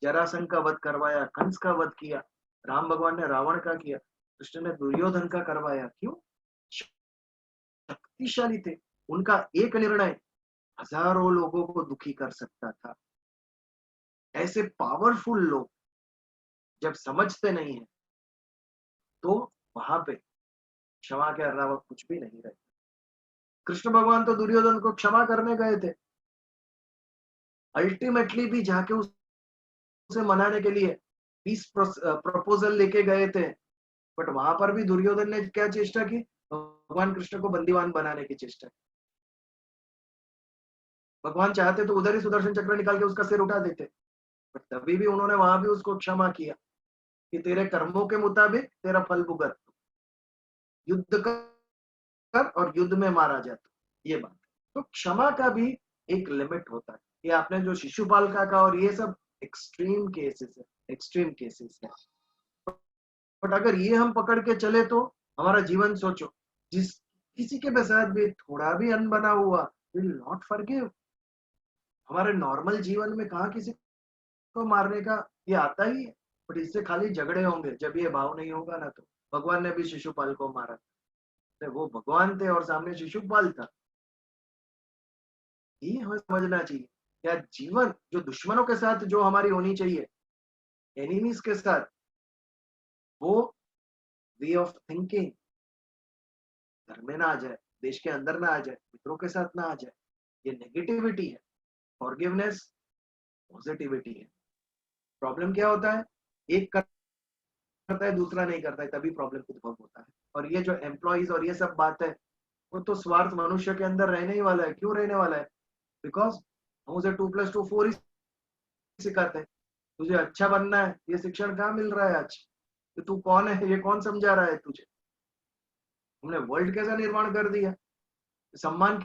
जरासंध का वध करवाया, कंस का वध किया। राम भगवान ने रावण का किया, कृष्ण ने दुर्योधन का करवाया। क्यों? शक्तिशाली थे। उनका एक निर्णय हजारों लोगों को दुखी कर सकता था। ऐसे पावरफुल लोग जब समझते नहीं है तो वहां पे क्षमा के अलावा कुछ भी नहीं रहता। कृष्ण भगवान तो दुर्योधन को क्षमा करने गए थे, अल्टीमेटली भी जाके उसे मनाने के लिए पीस प्रपोजल लेके गए थे, बट वहां पर भी दुर्योधन ने क्या चेष्टा की? भगवान कृष्ण को बंदीवान बनाने की चेष्टा की। भगवान चाहते तो उधर ही सुदर्शन चक्र निकाल के उसका सिर उठा देते, बट तभी भी उन्होंने वहां भी उसको क्षमा किया कि तेरे कर्मों के मुताबिक तेरा फल भुगत, युद्ध कर और युद्ध में मारा जाता। ये बात। तो क्षमा का भी एक लिमिट होता है। ये आपने जो शिशुपाल का कहा, और ये सब एक्सट्रीम केसेस है, एक्सट्रीम केसेस है। बट अगर ये हम पकड़ के चले तो हमारा जीवन, सोचो, जिस किसी के साथ भी थोड़ा भी अनबना हुआ, विल नॉट फॉरगिव। हमारे नॉर्मल जीवन में कहाँ किसी को मारने का ये आता ही है, बट इससे खाली झगड़े होंगे। जब ये भाव नहीं होगा ना, तो भगवान ने भी शिशुपाल को मारा, तो वो भगवान थे और सामने शिशुपाल था। ये हमें समझना चाहिए। क्या जीवन जो दुश्मनों के साथ जो हमारी होनी चाहिए, एनिमीज के साथ, वो वे ऑफ थिंकिंग घर में ना आ जाए, देश के अंदर ना आ जाए, मित्रों के साथ ना आ जाए। ये नेगेटिविटी है। फॉरगिवनेस पॉजिटिविटी है। प्रॉब्लम क्या होता है? एक करता है, दूसरा नहीं करता है, तभी प्रॉब्लम उद्भव होता है। और ये जो एम्प्लॉइज और ये सब बात है, वो तो स्वार्थ मनुष्य के अंदर रहने ही वाला है। क्यों रहने वाला है? बिकॉज हम उसे 2+2 4 ही सिखाते हैं। तुझे अच्छा बनना है, ये शिक्षण कहाँ मिल रहा है आज? कि तू कौन है, ये कौन समझा रहा है तुझे? हमने वर्ल्ड कैसा निर्माण कर दिया। सम्मान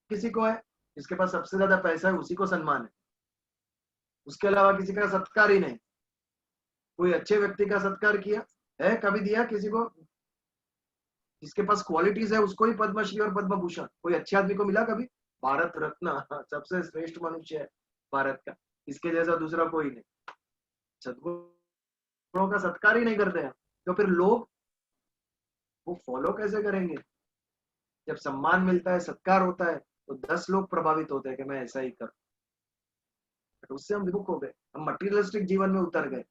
किसी को है, जिसके पास सबसे ज्यादा पैसा है उसी को सम्मान है, उसके अलावा किसी का सत्कार ही नहीं। कोई अच्छे व्यक्ति का सत्कार किया है कभी? दिया किसी को? जिसके पास क्वालिटीज है उसको ही पद्मश्री और पद्म भूषण। कोई अच्छे आदमी को मिला कभी? भारत रत्न, सबसे श्रेष्ठ मनुष्य है भारत का, इसके जैसा दूसरा कोई नहीं। सद्गुणों का सत्कार ही नहीं करते हैं, तो फिर लोग वो फॉलो कैसे करेंगे? जब सम्मान मिलता है, सत्कार होता है, तो 10 लोग प्रभावित होते हैं कि मैं ऐसा ही करूं। तो उससे हम विमुख हो गए, हम मटीरियलिस्टिक जीवन में उतर गए।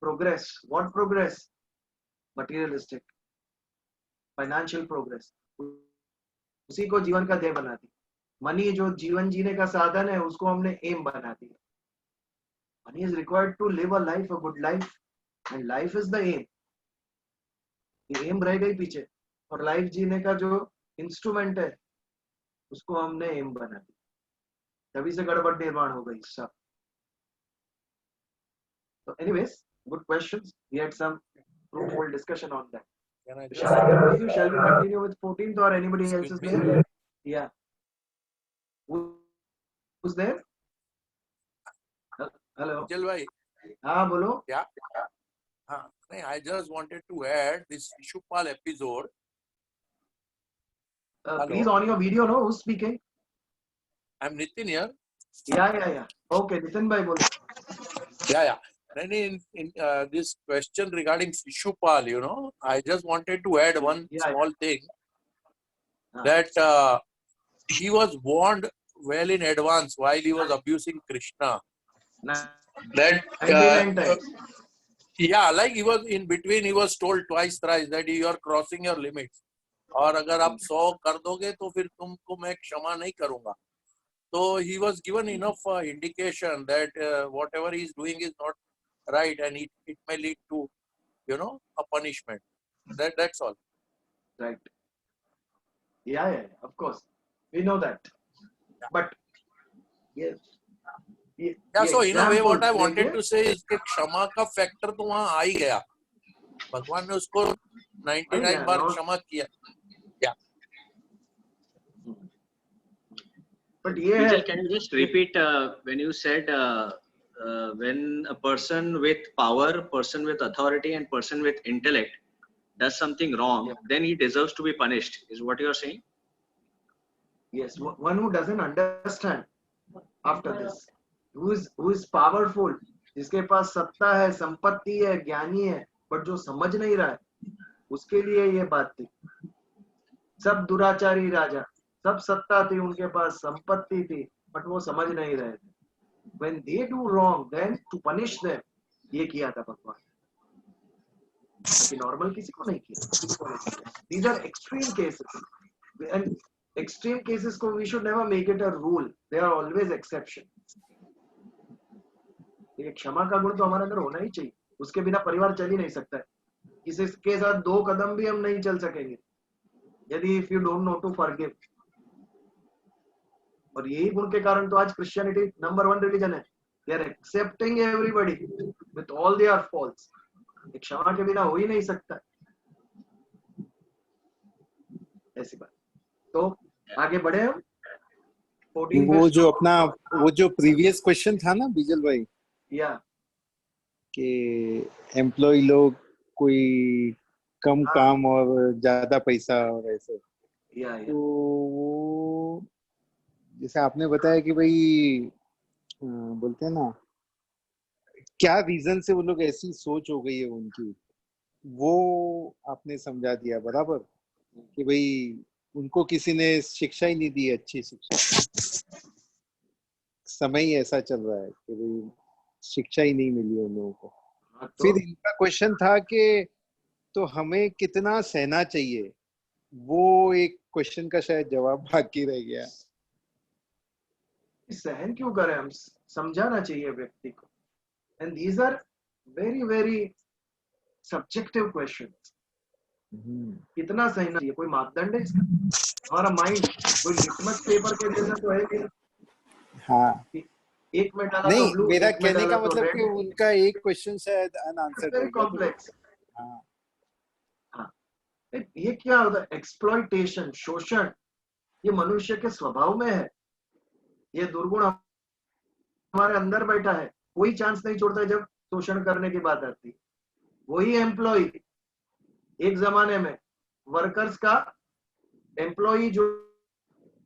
Progress, what progress? Materialistic, financial progress, उसी को जीवन का ध्येय बना दी। मनी जो जीवन जीने का साधन है, उसको हमने एम बना दिया। Money is required to live a life, a good life, and life is the aim. ये एम रह गई पीछे, और लाइफ जीने का जो इंस्ट्रूमेंट है उसको हमने एम बना दिया। तभी से गड़बड़ निर्माण हो गई सब। So anyways, good questions. We had some fruitful discussion on that. Can I Shall we continue? Shall we continue with 14th or anybody else is Excuse there? Yeah. Who's there? Hello. Ajal bhai, हाँ बोलो. yeah. I just wanted to add this Shishupal episode. Please on your video, no? Who's speaking? I'm Nitin here. Yeah. Okay, Nitin bhai बोलो. Yeah. Then in this question regarding Shishupal, I just wanted to add one small thing, that he was warned well in advance while he was abusing Krishna. that 99 times. yeah, like he was in between, he was told twice thrice that you are crossing your limits, और अगर आप 100 कर दोगे तो फिर तुमको मैं क्षमा नहीं करूंगा. So he was given enough indication that whatever he is doing is not right, and it may lead to, you know, a punishment. That's all. Right. Yeah, of course. We know that. But yes. Yeah, so in a way what I wanted to say is कि क्षमा का factor तो वहाँ आ ही गया. भगवान ने उसको 99 बार क्षमा किया. But yeah, Vijay, can you just repeat when you said when a person with power, person with authority, and person with intellect does something wrong, then he deserves to be punished, is what you are saying? yes, one who doesn't understand after this, who is powerful, जिसके पास सत्ता है, संपत्ति है, ज्ञानी है, but जो समझ नहीं रहा है, उसके लिए ये बात थी. सब दुराचारी राजा, सब सत्ता थी उनके पास, संपत्ति थी, बट वो समझ नहीं रहे थे. When they do wrong, then to punish them, ये किया था भगवान. नॉर्मल किसी को नहीं किया. These are extreme cases, and extreme cases को we should never make it a rule. They are always exception. ये क्षमा का गुण तो हमारे अंदर होना ही चाहिए. उसके बिना परिवार चल ही नहीं सकता है. किसी के साथ 2 कदम भी हम नहीं चल सकेंगे यदि if you don't know to forgive. और यही गुण के कारण तो आज क्रिश्चियनिटी नंबर 1 रिलीजन है. They are accepting everybody with all their faults. क्षमा के बिना हो ही नहीं सकता. ऐसी बात. तो आगे बढ़े हम. वो जो प्रीवियस क्वेश्चन था ना बीजल भाई, या कि एम्प्लॉय लोग कोई कम काम और ज्यादा पैसा और ऐसे, तो वो जैसे आपने बताया कि भाई बोलते हैं ना, क्या रीजन से वो लोग ऐसी सोच हो गई है उनकी, वो आपने समझा दिया बराबर कि भाई उनको किसी ने शिक्षा ही नहीं दी, अच्छी शिक्षा. समय ही ऐसा चल रहा है कि भाई शिक्षा ही नहीं मिली उन लोगों को. फिर इनका क्वेश्चन था कि तो हमें कितना सहना चाहिए, वो एक क्वेश्चन का शायद जवाब बाकी रह गया. सहन क्यों करें हम, समझाना चाहिए व्यक्ति को. And these are very very subjective questions. कितना सहना चाहिए, कोई मापदंड है इसका? हमारा माइंड कोई लिटमस पेपर के जैसा तो है कि हाँ, एक में डाला नहीं, तो ब्लू, मेरा एक में कहने डाला का तो मतलब रेड. कि उनका एक क्वेश्चन शायद अनआंसर्ड वेरी कॉम्प्लेक्स. ये क्या होता है? एक्सप्लॉइटेशन, शोषण, ये मनुष्य के स्वभाव में है. ये दुर्गुण हमारे अंदर बैठा है. कोई चांस नहीं छोड़ता है जब शोषण करने की बात आती. वही एम्प्लॉय एक जमाने में वर्कर्स का एम्प्लॉय जो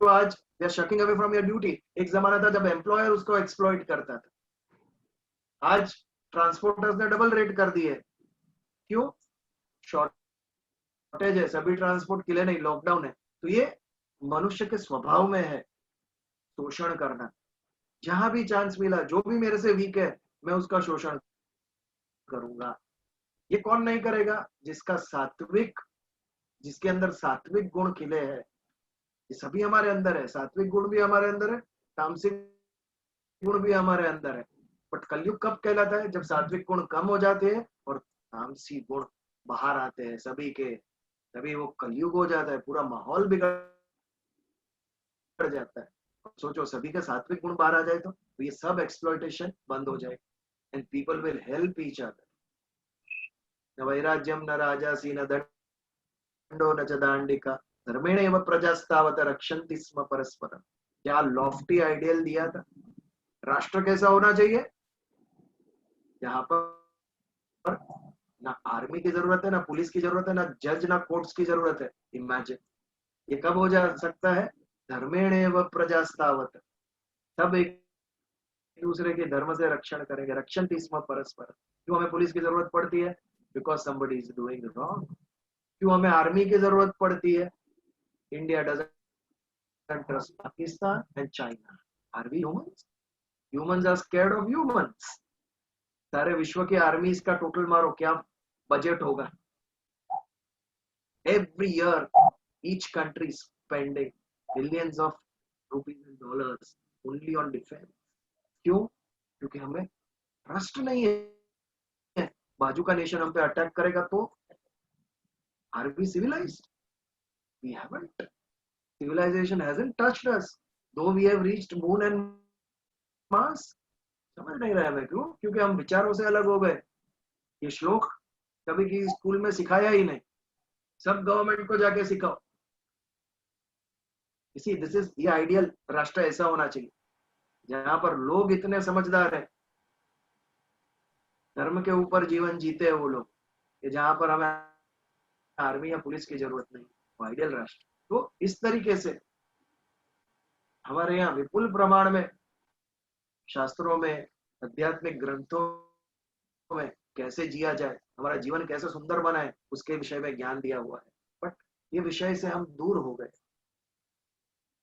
आज they are shirking away from your duty, एक जमाना था जब एम्प्लॉयर उसको एक्सप्लॉइट करता था. आज ट्रांसपोर्टर्स ने डबल रेट कर दिए. क्यों? शॉर्टेज है, सभी ट्रांसपोर्ट के लिए नहीं, लॉकडाउन है. तो ये मनुष्य के स्वभाव में है शोषण करना. जहां भी चांस मिला, जो भी मेरे से वीक है मैं उसका शोषण करूंगा. ये कौन नहीं करेगा? जिसका सात्विक, जिसके अंदर सात्विक गुण खिले हैं. ये सभी हमारे अंदर है. सात्विक गुण भी हमारे अंदर है, तामसिक गुण भी हमारे अंदर है. बट कलयुग कब कहलाता है? जब सात्विक गुण कम हो जाते हैं और तामसिक गुण बाहर आते हैं सभी के, तभी वो कलयुग हो जाता है. पूरा माहौल बिगड़ जाता है. सोचो सभी का सात्विक गुण बाहर आ जाए तो ये सब एक्सप्लॉइटेशन बंद हो जाए. And people will help each other. न वैराज्यम न राजासी न दंडो न च दांडिका धर्मेण एव प्रजास्तावत रक्षन्ति स्म परस्परम. क्या लॉफ्टी आइडियल दिया था. राष्ट्र कैसा होना चाहिए? यहाँ पर ना आर्मी की जरूरत है, ना पुलिस की जरूरत है, ना जज, ना कोर्ट्स की जरूरत है. इमेजिन ये कब हो जा सकता है? धर्मेण एव प्रजास्तावत. सब एक दूसरे के धर्म से रक्षण करेंगे. रक्षन्ति स्म परस्परम. क्यों हमें पुलिस की जरूरत पड़ती है? Because somebody is doing wrong. क्यों हमें आर्मी की जरूरत पड़ती है? India doesn't trust Pakistan and China. Are we humans? Humans are scared of humans. सारे विश्व की आर्मीज का टोटल मारो, क्या बजट होगा? Every year each country spending billions of rupees and dollars only on defense. क्यों? क्योंकि हमें ट्रस्ट नहीं है। बाजू का नेशन हम पे अटैक करेगा तो are we civilised? We haven't. Civilization hasn't touched us, though we have reached moon and Mars. समझ नहीं रहे हमें, क्यों? क्योंकि हम विचारों से अलग हो गए। ये श्लोक कभी किसी स्कूल में सिखाया ही नहीं, सब गवर्नमेंट को जाके सिखाओ। इसी दिस इज ये आइडियल राष्ट्र ऐसा होना चाहिए जहां पर लोग इतने समझदार हैं, धर्म के ऊपर जीवन जीते हैं वो लोग, कि जहां पर हमें आर्मी या पुलिस की जरूरत नहीं। वो आइडियल राष्ट्र। तो इस तरीके से हमारे यहाँ विपुल प्रमाण में शास्त्रों में, आध्यात्मिक ग्रंथों में कैसे जिया जाए, हमारा जीवन कैसे सुंदर बनाए, उसके विषय में ज्ञान दिया हुआ है। बट ये विषय से हम दूर हो गए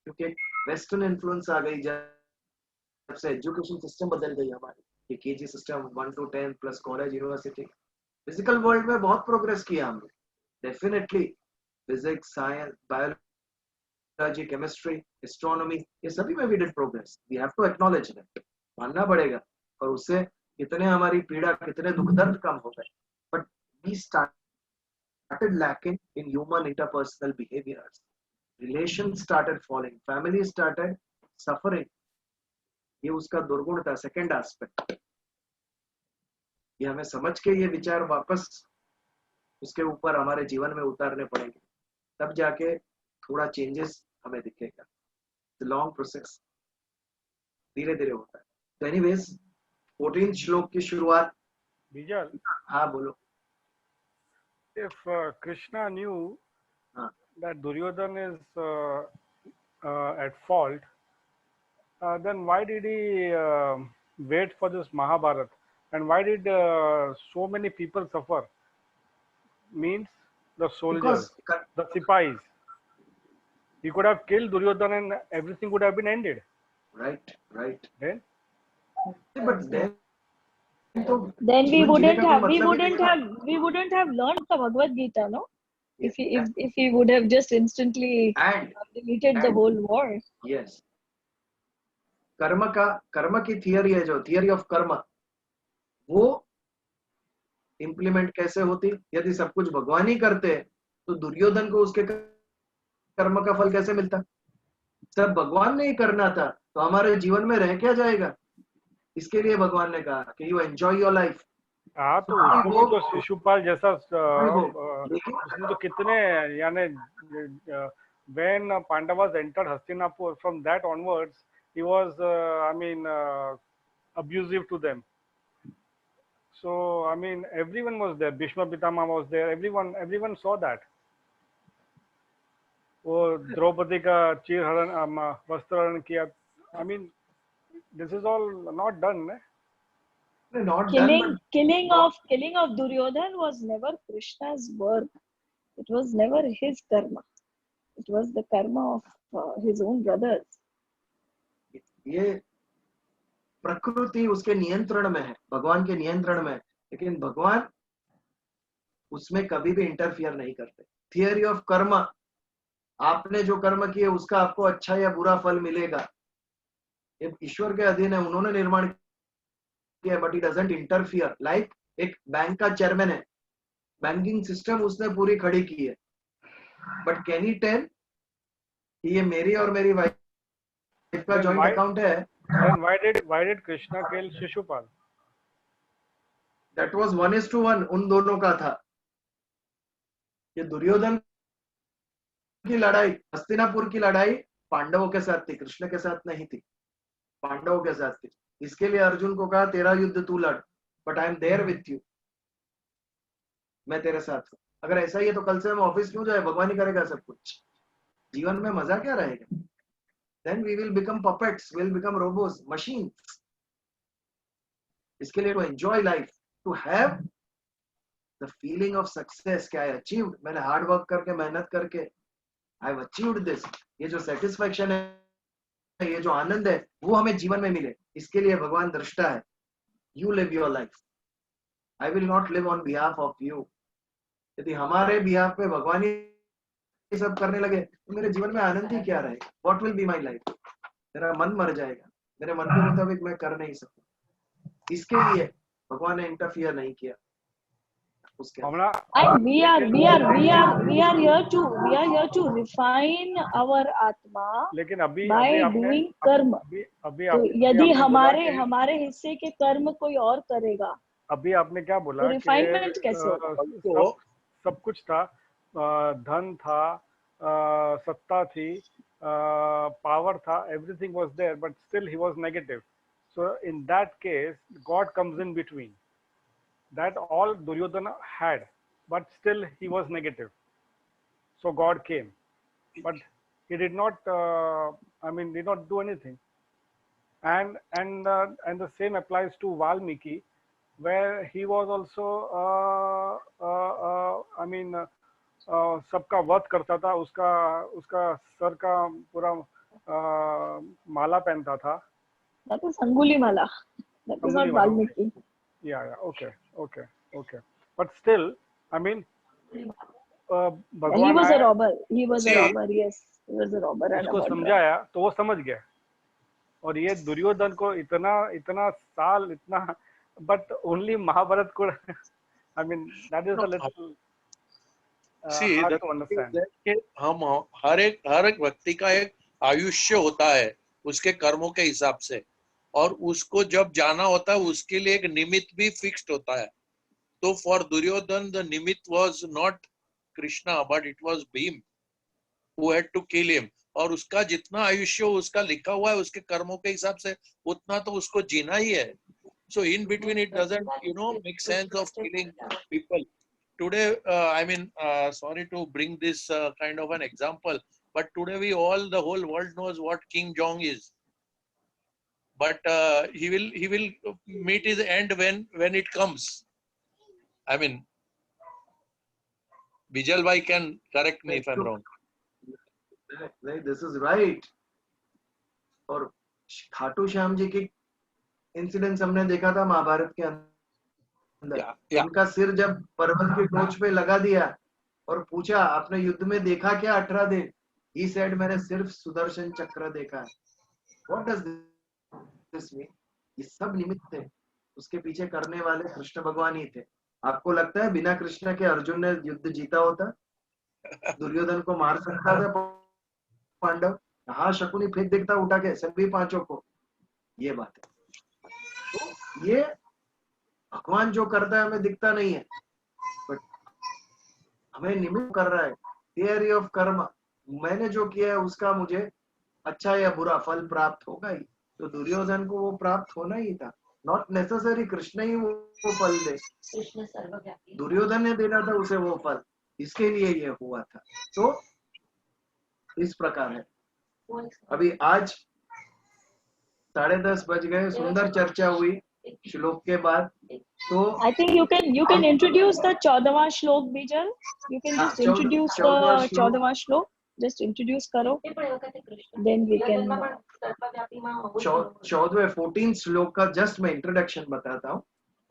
क्योंकि वेस्टर्न इन्फ्लुएंस आ गई, जब से एजुकेशन सिस्टम बदल गई हमारी, ये KG system 1 to 10 plus college university. Physical world में बहुत प्रोग्रेस किया हमने, definitely physics, science, biology, chemistry, astronomy, ये सभी में we did progress. We have to acknowledge that, मानना पड़ेगा। और उससे कितने हमारी पीड़ा, कितने दुख दर्द कम हो गए। But we started lacking in human interpersonal behaviors. Relations started falling, family started suffering. ये उसका दुर्गुण था, सेकेंड एस्पेक्ट। ये हमें समझ के ये विचार वापस उसके ऊपर हमारे जीवन में उतारने पड़ेंगे, तब जाके थोड़ा चेंजेस हमें दिखेगा। लॉन्ग प्रोसेस, धीरे धीरे होता है। तो एनीवेज 14 श्लोक की शुरुआत। Bijal, हाँ बोलो। if Krishna knew हाँ, that Duryodhan is at fault, then why did he wait for this Mahabharata? And why did so many people suffer? Means the soldiers, because the sipahis. He could have killed Duryodhan and everything would have been ended. right. Then But then तो Then we जीवन जीने wouldn't का have कोई we मतलब ही wouldn't नहीं have we wouldn't have learned the Bhagavad Gita, no? था। If he would have just instantly and deleted the and whole war. yes, कर्म की थियरी है, जो थियरी ऑफ कर्म, वो इम्प्लीमेंट कैसे होती? यदि सब कुछ भगवान ही करते तो दुर्योधन को उसके कर्म का फल कैसे मिलता? सब भगवान ने ही करना था, तो हमारे जीवन में रह क्या जाएगा? इसके लिए भगवान ने कहा कि यू एंजॉय योर लाइफ। हाँ, तो उसको भी तो शिशुपाल जैसा उसने तो कितने, यानी when Pandavas entered Hastinapur, from that onwards he was abusive to them. So I mean everyone was there, Bhishma Pitama was there, everyone saw that. वो द्रौपदी का चीर हरण, वस्त्र हरण किया। I mean this is all not done, eh? Not Killing done, killing of Duryodhan was never Krishna's work. It was never his karma. It was the karma of his own brothers. ये प्रकृति उसके नियंत्रण में है, भगवान के नियंत्रण में है, लेकिन भगवान उसमें कभी भी इंटरफियर नहीं करते। थियरी ऑफ कर्म, आपने जो कर्म किए उसका आपको अच्छा या बुरा फल मिलेगा, ये ईश्वर के अधीन है, उन्होंने निर्माण किया, but he doesn't interfere. Like एक बैंक का चेयरमैन है, बैंकिंग सिस्टम उसने पूरी खड़ी की है, बट कैन ही टेल ये मेरी और मेरी वाइफ का जॉइंट अकाउंट है? Then why did Krishna kill Shishupal? That was 1:1 उन दोनों का था। ये दुर्योधन की लड़ाई, हस्तिनापुर की लड़ाई पांडवों के साथ थी, कृष्ण के साथ नहीं थी, पांडवों के साथ थी। इसके लिए अर्जुन को कहा तेरा युद्ध तू लड़, but I am there with you, मैं तेरे साथ हूं। अगर ऐसा ही है तो कल से हम ऑफिस क्यों जाए? भगवान ही करेगा सब कुछ, जीवन में मजा क्या रहेगा? Then we will become puppets, will become robots, machines. इसके लिए to enjoy life, to have the feeling of success, क्या I achieved, मैंने हार्ड वर्क करके, मेहनत करके, I've achieved this, ये जो satisfaction है ये जो आनंद है वो हमें जीवन में मिले, इसके लिए भगवान दृष्टा है। You live your life, I will not live on behalf of you. यदि हमारे बिहाफ पे भगवान ही सब करने लगे तो मेरे जीवन में आनंद ही क्या रहेगा? What will be my life? मेरा मन मर जाएगा, मेरे मन के मुताबिक मैं कर नहीं सकता। इसके लिए भगवान ने इंटरफियर नहीं किया उसके। And we are here to refine our atma लेकिन अभी by आपने doing कर्म। अभी तो यदि हमारे हिस्से के कर्म कोई और करेगा, अभी आपने क्या बोला तो रिफाइनमेंट कैसे होगा? सब कुछ था, धन था, सत्ता थी, पावर था, everything was there, but still he was negative. So in that case, God comes in between. That all Duryodhana had, but still he was negative. So God came, but he did not. Did not do anything. And the same applies to Valmiki, where he was also सबका वध करता था, उसका sir का पूरा माला पहनता था। That is Anguli Mala. That is not Valmiki. Yeah, okay. But still, he was a robber. Yes, he was a robber. उसको समझाया तो वो समझ गया। और ये दुर्योधन को इतना साल इतना, but only Mahabharat could. That is a little hard to understand. हम हर एक व्यक्ति का एक आयुष्य होता है उसके कर्मों के हिसाब से, और उसको जब जाना होता है उसके लिए एक निमित्त भी फिक्स्ड होता है। तो फॉर दुर्योधन द निमित्त was not Krishna but it was Bhim who had to kill him, और उसका जितना आयुष्य उसका लिखा हुआ है उसके कर्मों के हिसाब से उतना तो उसको जीना ही है। So in between it doesn't make sense of killing people. Today sorry to bring this kind of an example, but today the whole world knows what King Jong is, but he will meet his end when it comes. Bijal bhai can correct me if I'm wrong. This is right. और खाटू श्याम जी की incidence हमने देखा था महाभारत के अंदर। उनका सिर जब पर्वत की टोच पे लगा दिया और पूछा आपने युद्ध में देखा क्या 18 दिन? He said मैंने सिर्फ सुदर्शन चक्र देखा है। What does this mean? ये सब निमित्त थे, उसके पीछे करने वाले कृष्ण भगवान ही थे। आपको लगता है बिना कृष्ण के अर्जुन ने युद्ध जीता होता? दुर्योधन को मार सकता था पांडव? हाँ, शकुनी फेंक देखता उठा के सभी पांचों को। ये बात है। तो ये भगवान जो करता है हमें दिखता नहीं है, बट हमें निमित्त कर रहा है। थियरी ऑफ कर्म, मैंने जो किया है उसका मुझे अच्छा या बुरा फल प्राप्त होगा ही। तो दुर्योधन को वो प्राप्त होना ही था, नॉट नेसेसरी कृष्ण ही वो फल दे, दुर्योधन ने देना था उसे वो फल, इसके लिए ये हुआ था। तो इस प्रकार है। अभी आज 10:30 बज गए, सुंदर चर्चा हुई श्लोक के बाद। तो I think you can introduce the 14वां श्लोक, Bijal. You can just introduce the 14वां श्लोक. Just introduce करो, then we can. 14 श्लोक का जस्ट मैं इंट्रोडक्शन बताता हूँ।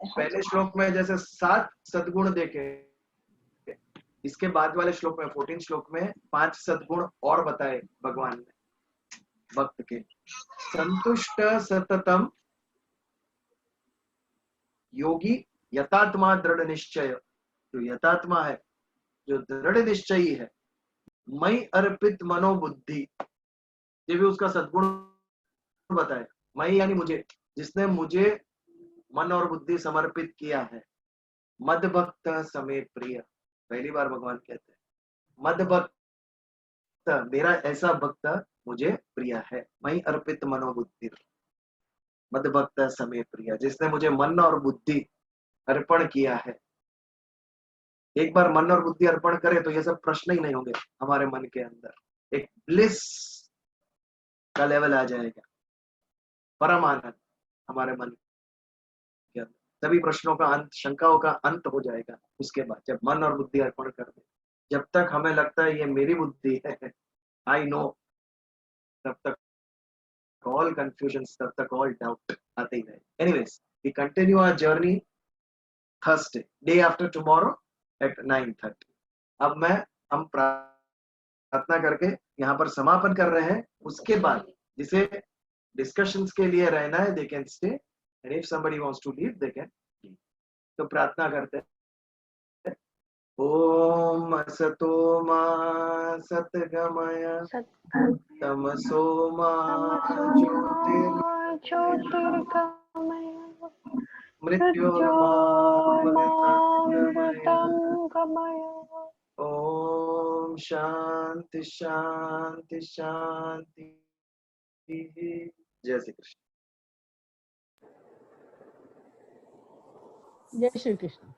पहले श्लोक में जैसे 7 सद्गुण देखे, इसके बाद वाले श्लोक में 14 श्लोक में 5 सद्गुण और बताए भगवान ने भक्त के। संतुष्ट सततम योगी यथात्मा दृढ़ निश्चय। जो यथात्मा है, जो दृढ़ निश्चयी है, मई अर्पित मनोबुद्धि, ये भी उसका सद्गुण बताए। मई यानी मुझे, जिसने मुझे मन और बुद्धि समर्पित किया है। मद भक्त समेत प्रिय, पहली बार भगवान कहते हैं मद भक्त, मेरा ऐसा भक्त मुझे प्रिय है। मई अर्पित मनोबुद्धि मद भक्त समेत प्रिय, जिसने मुझे मन और बुद्धि अर्पण किया है। एक बार मन और बुद्धि अर्पण करे तो ये सब प्रश्न ही नहीं होंगे हमारे मन के अंदर। एक ब्लिस का लेवल आ जाएगा, परम आनंद हमारे मन के अंदर। सभी प्रश्नों का अंत, शंकाओं का अंत हो जाएगा उसके बाद, जब मन और बुद्धि अर्पण कर दे। जब तक हमें लगता है ये मेरी बुद्धि है, आई नो, तब तक तक all confusions, तब तक all doubt आते ही रहे. Anyways, we continue our journey Thursday, day after tomorrow at 9:30. अब हम प्रार्थना करके यहाँ पर समापन कर रहे हैं. उसके बाद जिसे डिस्कशंस के लिए रहना है, they can stay, and if somebody wants to leave, they can leave. तो प्रार्थना करते हैं. ओम असतो मा सतगमय तमसो मा ज्योतिर्गमय मृत्योर्मामृतंगमय. ओम शांति शांति शांति. जय श्री कृष्ण. जय श्री कृष्ण.